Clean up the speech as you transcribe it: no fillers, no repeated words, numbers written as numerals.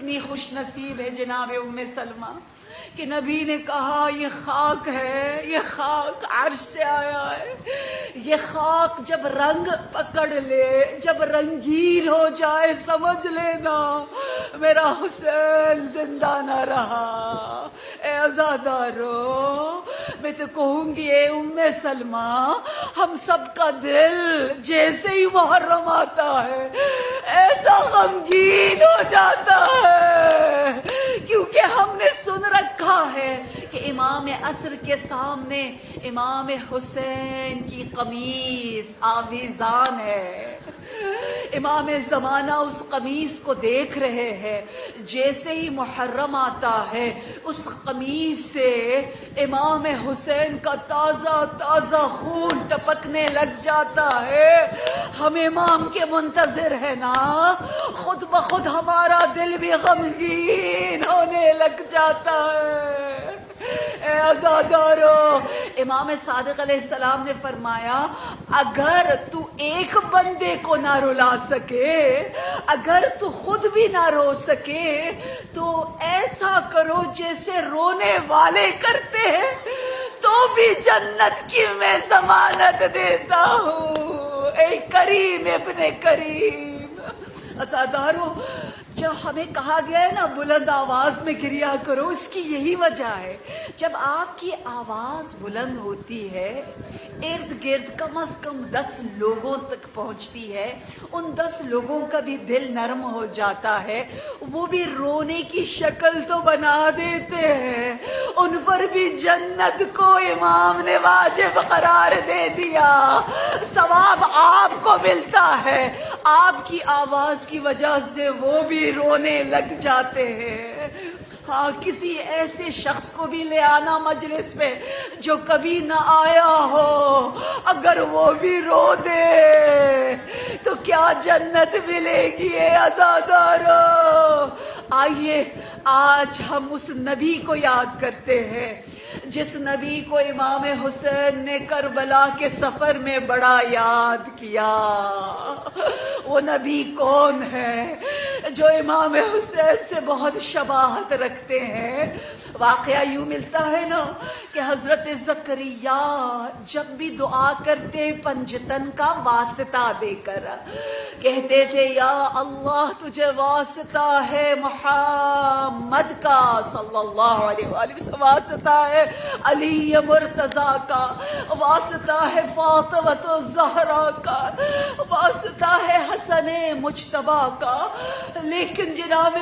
کتنی خوش نصیب ہے جناب ام سلمہ کہ نبی نے کہا یہ خاک ہے، یہ خاک عرش سے آیا ہے، یہ خاک جب رنگ پکڑ لے، جب رنگین ہو جائے، سمجھ لینا میرا حسین زندہ نہ رہا۔ اے عزادارو، میں تو کہوں گی اے ام سلمہ، ہم سب کا دل جیسے ہی محرم آتا ہے ایسا غمگین ہو جاتا ہے، کیونکہ ہم نے سن رکھا ہے کہ امام عصر کے سامنے امام حسین کی قمیص آویزان ہے۔ امام زمانہ اس قمیص کو دیکھ رہے ہیں، جیسے ہی محرم آتا ہے اس قمیص سے امام حسین کا تازہ تازہ خون ٹپکنے لگ جاتا ہے۔ ہم امام کے منتظر ہیں نا، خود بخود ہمارا دل بھی غمگین ہونے لگ جاتا ہے۔ اے عزادارو، امام صادق علیہ السلام نے فرمایا اگر تو ایک بندے کو نہ رلا سکے، اگر تو خود بھی نہ رو سکے، تو ایسا کرو جیسے رونے والے کرتے ہیں، تو بھی جنت کی میں ضمانت دیتا ہوں۔ اے کریم ابن کریم، عزادارو، جو ہمیں کہا گیا ہے نا بلند آواز میں گریا کرو، اس کی یہی وجہ ہے۔ جب آپ کی آواز بلند ہوتی ہے، ارد گرد کم از کم 10 لوگوں تک پہنچتی ہے، ان 10 لوگوں کا بھی دل نرم ہو جاتا ہے، وہ بھی رونے کی شکل تو بنا دیتے ہیں، ان پر بھی جنت کو امام نے واجب قرار دے دیا، ثواب آپ کو ملتا ہے، آپ کی آواز کی وجہ سے وہ بھی رونے لگ جاتے ہیں۔ ہاں، کسی ایسے شخص کو بھی لے آنا مجلس میں جو کبھی نہ آیا ہو، اگر وہ بھی رو دے تو کیا جنت ملے گی اے عزادارو۔ آئیے آج ہم اس نبی کو یاد کرتے ہیں جس نبی کو امام حسین نے کربلا کے سفر میں بڑا یاد کیا۔ وہ نبی کون ہے جو امام حسین سے بہت شباہت رکھتے ہیں؟ واقعہ یوں ملتا ہے نا کہ حضرت زکریا جب بھی دعا کرتے پنجتن کا واسطہ دے کر کہتے تھے یا اللہ تجھے واسطہ ہے محمد کا صلی اللہ علیہ وآلہ وسلم، واسطہ ہے علی مرتضیٰ کا، واسطہ ہے فاطمہ الزہرا کا، واسطہ ہے حسن مجتبیٰ کا، لیکن جناب